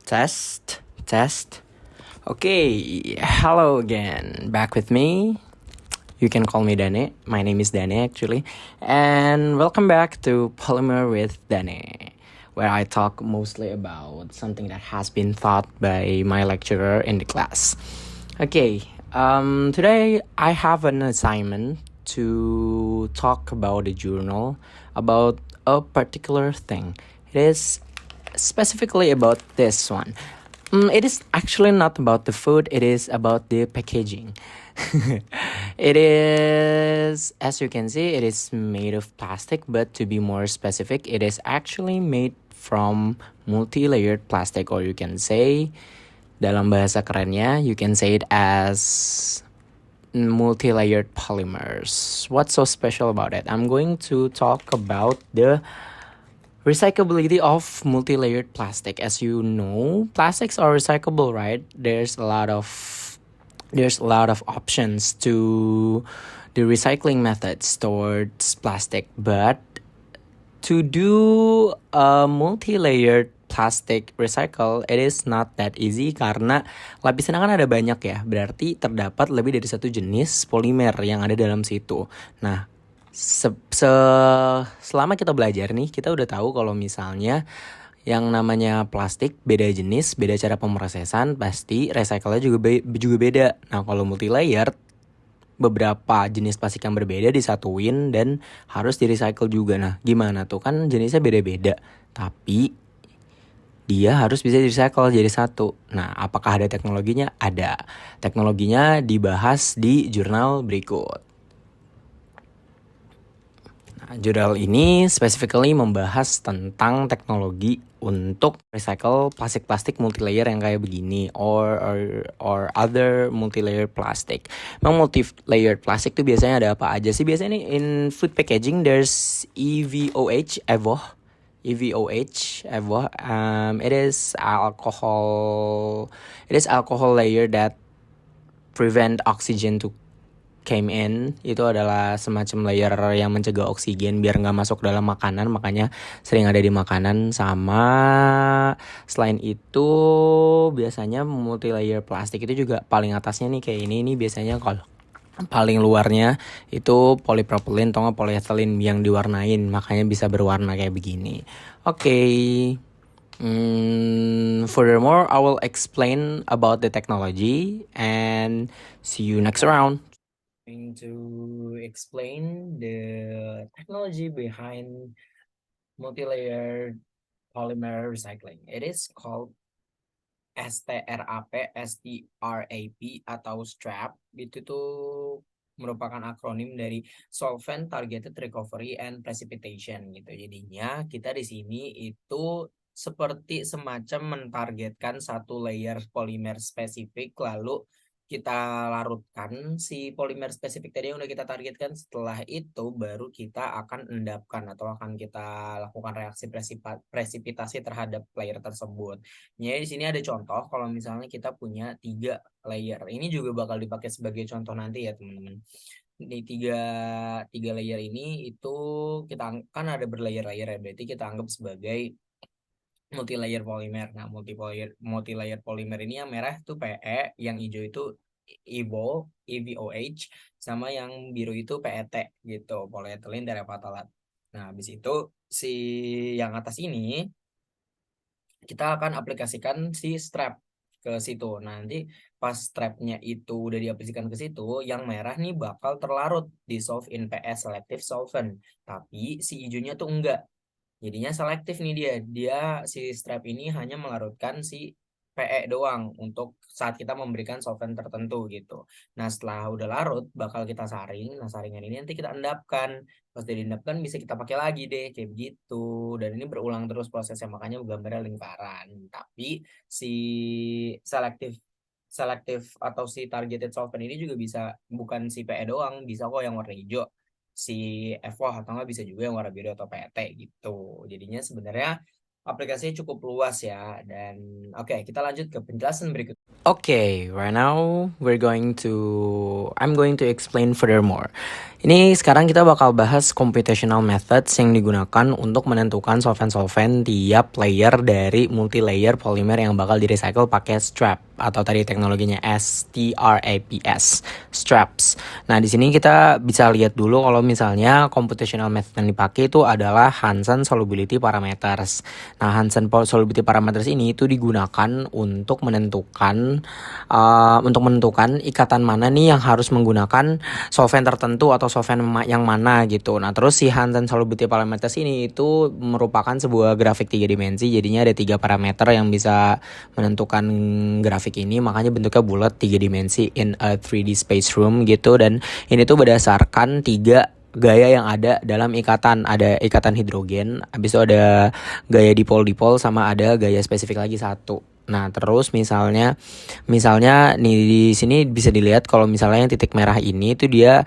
Test, test. Okay, hello again. Back with me. You can call me Dane. My name is Dane actually. And welcome back to Polymer with Dane, where I talk mostly about something that has been taught by my lecturer in the class. Okay, today I have an assignment to talk about a journal about a particular thing. It is specifically about this one. It is actually not about the food, it is about the packaging. It is, as you can see, it is made of plastic, but to be more specific, it is actually made from multi-layered plastic, or you can say, dalam bahasa kerennya, you can say it as multi-layered polymers. What's so special about it? I'm going to talk about the recyclability of multi-layered plastic. As you know, plastics are recyclable, right? There's a lot of options to the recycling methods towards plastic, but to do a multi-layered plastic recycle, it is not that easy karena lapisannya kan ada banyak ya. Berarti terdapat lebih dari satu jenis polimer yang ada dalam situ. Nah, selama kita belajar nih, kita udah tahu kalau misalnya yang namanya plastik beda jenis, beda cara pemrosesan, pasti recycle-nya juga beda. Nah, kalau multi-layer, beberapa jenis plastik yang berbeda disatuin dan harus di-recycle juga. Nah, gimana tuh? Kan jenisnya beda-beda, tapi dia harus bisa di-recycle jadi satu. Nah, apakah ada teknologinya? Ada. Teknologinya dibahas di jurnal berikut. Nah, jurnal ini specifically membahas tentang teknologi untuk recycle plastik-plastik multilayer yang kayak begini or other multilayer plastic. Memang multilayer plastik tuh biasanya ada apa aja sih? Biasanya nih in food packaging there's EVOH. It is alcohol layer that prevent oxygen to came in. Itu adalah semacam layer yang mencegah oksigen biar nggak masuk dalam makanan, makanya sering ada di makanan. Sama selain itu biasanya multi layer plastik itu juga paling atasnya nih kayak ini biasanya kalau paling luarnya itu polipropilin atau nggak polyethylene yang diwarnain, makanya bisa berwarna kayak begini. Okay. Furthermore, I will explain about the technology and see you next round. Going to explain the technology behind multi-layered polymer recycling. It is called STRAP atau STRAP. Itu tuh merupakan akronim dari Solvent Targeted Recovery and Precipitation gitu. Jadinya kita di sini itu seperti semacam mentargetkan satu layer polimer spesifik, lalu kita larutkan si polimer spesifik tadi yang udah kita targetkan. Setelah itu baru kita akan endapkan atau akan kita lakukan reaksi presipitasi terhadap layer tersebut. Jadi di sini ada contoh kalau misalnya kita punya 3 layer. Ini juga bakal dipakai sebagai contoh nanti ya teman-teman. Di tiga layer ini itu kita kan ada berlayer-layer ya, berarti kita anggap sebagai multi-layer polymer. Nah, multi-layer polymer ini yang merah itu PE, yang hijau itu EVOH, sama yang biru itu PET gitu, polyethylene terephthalate. Nah, habis itu si yang atas ini kita akan aplikasikan si strap ke situ. Nah, nanti pas strapnya itu udah diaplikasikan ke situ, yang merah nih bakal terlarut dissolve in PS selective solvent, tapi si hijaunya tuh enggak. Jadinya selektif nih dia si strap ini hanya melarutkan si PE doang untuk saat kita memberikan solvent tertentu gitu. Nah, setelah udah larut bakal kita saring. Nah, saringan ini nanti kita endapkan. Pas diendapkan bisa kita pakai lagi deh kayak begitu. Dan ini berulang terus prosesnya, makanya gambarnya lingkaran. Tapi si selektif atau si targeted solvent ini juga bisa bukan si PE doang, bisa kok yang warna hijau si FOH atau nggak bisa juga yang warna biru atau PET gitu. Jadinya sebenarnya aplikasinya cukup luas ya. Dan oke, kita lanjut ke penjelasan berikut. Okay, right now I'm going to explain furthermore. Ini sekarang kita bakal bahas computational methods yang digunakan untuk menentukan solvent-solvent tiap layer dari multi-layer polymer yang bakal di-recycle pakai strap atau tadi teknologinya STRAPS, straps. Nah, di sini kita bisa lihat dulu kalau misalnya computational method yang dipakai itu adalah Hansen Solubility Parameters. Nah, Hansen Solubility Parameters ini itu digunakan untuk menentukan ikatan mana nih yang harus menggunakan solvent tertentu atau solvent yang mana gitu. Nah, terus si Hansen Solubility Parameters ini itu merupakan sebuah grafik 3 dimensi. Jadinya ada 3 parameter yang bisa menentukan grafik ini, makanya bentuknya bulat 3 dimensi in a 3D space room gitu. Dan ini tuh berdasarkan 3 gaya yang ada dalam ikatan. Ada ikatan hidrogen, habis itu ada gaya dipol-dipol, sama ada gaya spesifik lagi satu. Nah, terus misalnya nih di sini bisa dilihat kalau misalnya yang titik merah ini itu dia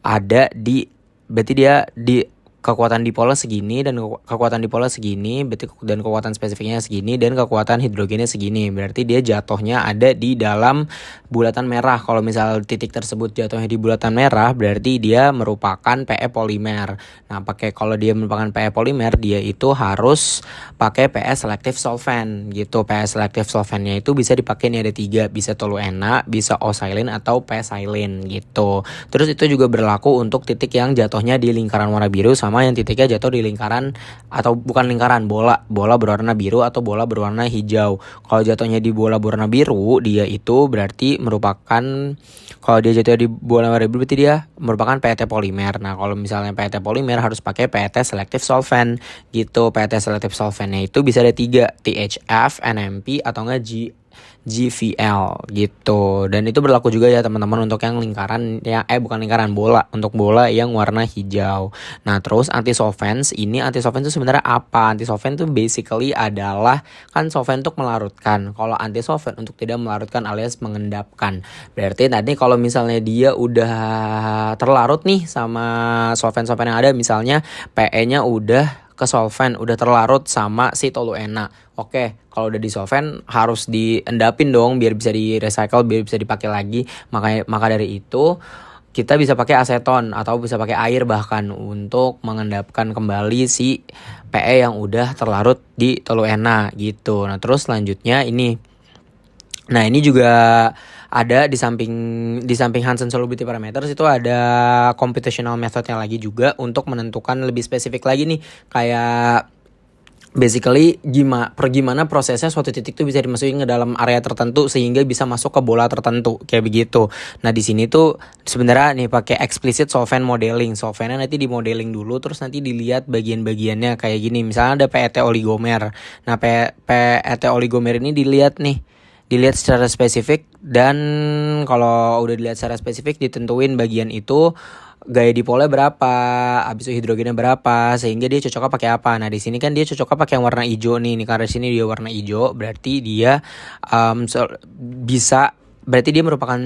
ada di, berarti dia di kekuatan dipolnya segini dan kekuatan dipolnya segini, berarti dan kekuatan spesifiknya segini dan kekuatan hidrogennya segini. Berarti dia jatuhnya ada di dalam bulatan merah. Kalau misal titik tersebut jatuhnya di bulatan merah, berarti dia merupakan PE polimer. Nah, kalau dia merupakan PE polimer, dia itu harus pakai PE selective solvent gitu. PE selective solventnya itu bisa dipakai, nih ada 3, bisa toluena, bisa osilin atau p-silane gitu. Terus itu juga berlaku untuk titik yang jatuhnya di lingkaran warna biru sama yang titiknya jatuh di lingkaran atau bukan lingkaran, bola berwarna biru atau bola berwarna hijau. Kalau jatuhnya di bola berwarna biru, dia itu berarti merupakan, kalau dia jatuh di bola warna biru berarti dia merupakan PET polimer. Nah, kalau misalnya PET polimer harus pakai PET selective solvent gitu. PET selective solventnya itu bisa ada 3, THF, NMP atau enggak GVL gitu. Dan itu berlaku juga ya teman-teman untuk yang lingkaran yang bukan lingkaran, bola, untuk bola yang warna hijau. Nah, terus anti-solvents itu sebenarnya apa? Anti-solvent itu basically adalah kan solvent untuk melarutkan. Kalau anti-solvent untuk tidak melarutkan alias mengendapkan. Berarti tadi kalau misalnya dia udah terlarut nih sama solvent-solvent yang ada, misalnya PE-nya udah ke solvent, udah terlarut sama si toluena. Oke, kalau udah di solvent harus diendapin dong biar bisa di recycle, biar bisa dipakai lagi. Maka dari itu kita bisa pakai aseton atau bisa pakai air bahkan untuk mengendapkan kembali si PE yang udah terlarut di toluena gitu. Nah, terus selanjutnya ini. Nah, ini juga ada di samping Hansen Solubility Parameters itu ada computational methodnya lagi juga untuk menentukan lebih spesifik lagi nih, kayak basically gimana prosesnya suatu titik tuh bisa dimasukin ke dalam area tertentu sehingga bisa masuk ke bola tertentu kayak begitu. Nah, di sini tuh sebenarnya nih pakai explicit solvent modeling. Solventnya nanti di modeling dulu, terus nanti dilihat bagian-bagiannya kayak gini. Misalnya ada PET oligomer. Nah, PET oligomer ini dilihat secara spesifik, dan kalau udah dilihat secara spesifik ditentuin bagian itu gaya dipolnya berapa, habis itu hidrogennya berapa, sehingga dia cocoknya pakai apa. Nah, di sini kan dia cocoknya pakai yang warna hijau nih. Karena di sini dia warna hijau, berarti dia berarti dia merupakan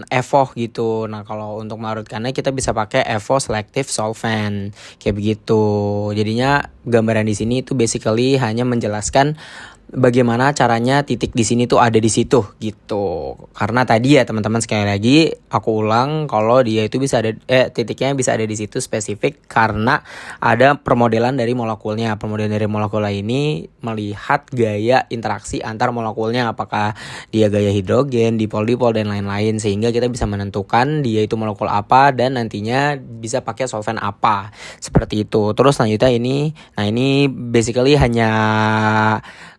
EVO gitu. Nah, kalau untuk melarutkannya kita bisa pakai EVO selective solvent kayak begitu. Jadinya gambaran di sini itu basically hanya menjelaskan bagaimana caranya titik di sini tuh ada di situ gitu. Karena tadi ya teman-teman, sekali lagi aku ulang, kalau dia itu bisa ada titiknya bisa ada di situ spesifik karena ada permodelan dari molekulnya. Permodelan dari molekul ini melihat gaya interaksi antar molekulnya, apakah dia gaya hidrogen, dipol dan lain-lain, sehingga kita bisa menentukan dia itu molekul apa dan nantinya bisa pakai solvent apa. Seperti itu. Terus selanjutnya ini basically hanya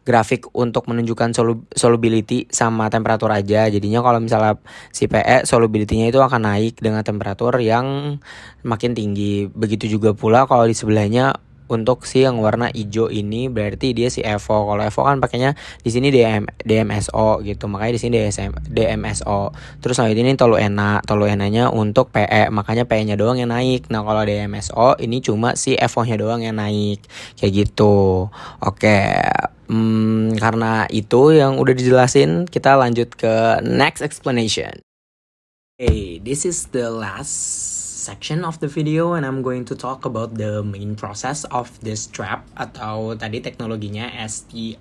grafik untuk menunjukkan solubility sama temperatur aja. Jadinya kalau misalnya si PE solubility-nya itu akan naik dengan temperatur yang makin tinggi. Begitu juga pula kalau di sebelahnya untuk si yang warna hijau ini berarti dia si EVO. Kalau EVO kan pakainya di sini DMSO gitu. Makanya di sini DMSO. Terus ini toluenanya untuk PE, makanya PE-nya doang yang naik. Nah, kalau DMSO ini cuma si EVO-nya doang yang naik. Kayak gitu. Oke. Karena itu yang udah dijelasin, kita lanjut ke next explanation. Okay, this is the last section of the video and I'm going to talk about the main process of this strap, atau tadi teknologinya STRAP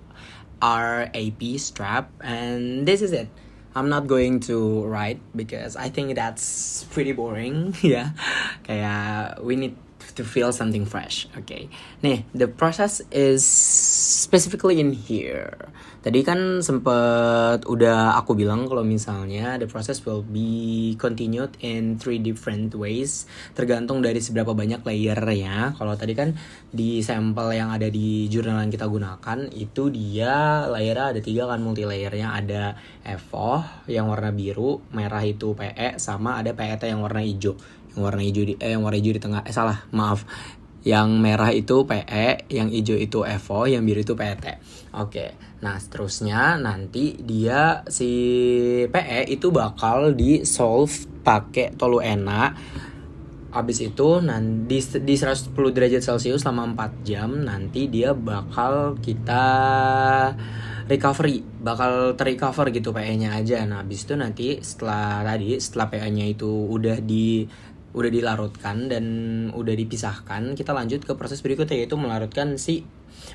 strap, and this is it. I'm not going to write because I think that's pretty boring. Ya, kayak we need to feel something fresh. Okay. Nih, the process is specifically in here. Tadi kan sempet udah aku bilang kalau misalnya the process will be continued in 3 different ways, tergantung dari seberapa banyak layernya. Kalau tadi kan di sampel yang ada di jurnal yang kita gunakan itu dia layernya ada 3 kan, multi layernya ada EVO yang warna biru, merah itu PE, sama ada PET yang warna hijau. Yang warna hijau di tengah, maaf. Yang merah itu PE, yang hijau itu EVO, yang biru itu PET. Oke. Nah, seterusnya nanti dia si PE itu bakal di solve pakai toluena. Abis itu nanti di 110 derajat Celcius selama 4 jam nanti dia bakal kita recovery, bakal terrecover gitu PE-nya aja. Nah, abis itu nanti setelah PE-nya itu udah dilarutkan dan udah dipisahkan, kita lanjut ke proses berikutnya, yaitu melarutkan si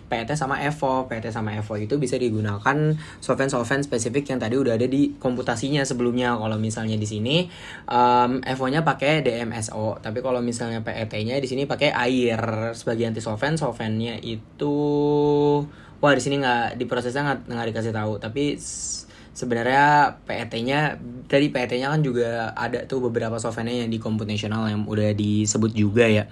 PET sama EVO. PET sama EVO itu bisa digunakan solvent spesifik yang tadi udah ada di komputasinya sebelumnya. Kalau misalnya di sini EVO-nya pakai DMSO, tapi kalau misalnya PET-nya di sini pakai air sebagai anti solvent. Solventnya itu di sini nggak di prosesnya nggak dikasih tahu, tapi sebenarnya PET-nya kan juga ada tuh beberapa solventnya yang di computational yang udah disebut juga ya.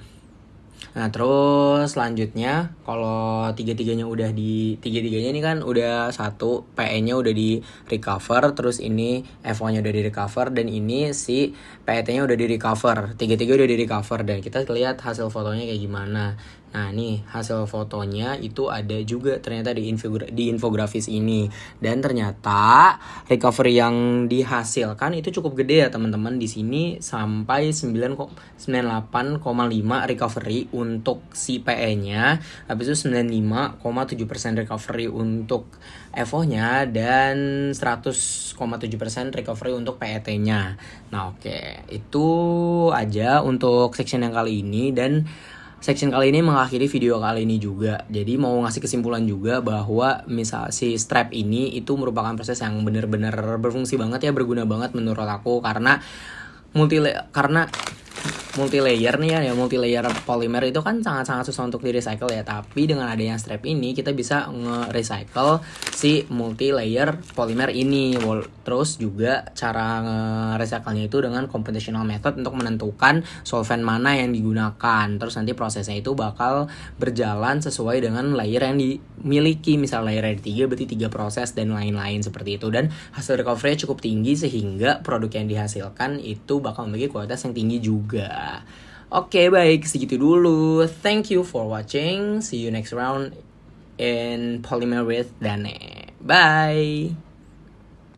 Nah, terus selanjutnya kalau tiga-tiganya ini kan udah satu, PE-nya udah di recover, terus ini EVO-nya udah di recover, dan ini si PET-nya udah di recover. Tiga-tiga udah di recover dan kita lihat hasil fotonya kayak gimana. Nah, nih hasil fotonya itu ada juga ternyata di infografis ini. Dan ternyata recovery yang dihasilkan itu cukup gede ya teman-teman. Di sini sampai 98,5 recovery untuk si PE-nya. Habis itu 95,7% recovery untuk EVO-nya dan 100,7% recovery untuk PET-nya. Nah, oke. Itu aja untuk section yang kali ini, dan section kali ini mengakhiri video kali ini juga. Jadi mau ngasih kesimpulan juga bahwa misal si strap ini itu merupakan proses yang benar-benar berfungsi banget ya, berguna banget menurut aku, karena multi layer nih ya, multi layer polymer itu kan sangat-sangat susah untuk di recycle ya. Tapi dengan adanya strap ini kita bisa nge-recycle si multi layer polymer ini. Terus juga cara nge-recycle-nya itu dengan computational method untuk menentukan solvent mana yang digunakan. Terus nanti prosesnya itu bakal berjalan sesuai dengan layer yang dimiliki. Misal layer ada 3 berarti 3 proses dan lain-lain seperti itu. Dan hasil recovery cukup tinggi sehingga produk yang dihasilkan itu bakal memiliki kualitas yang tinggi juga. Oke, baik, segitu dulu. Thank you for watching. See you next round in Polymer with Dane. Bye.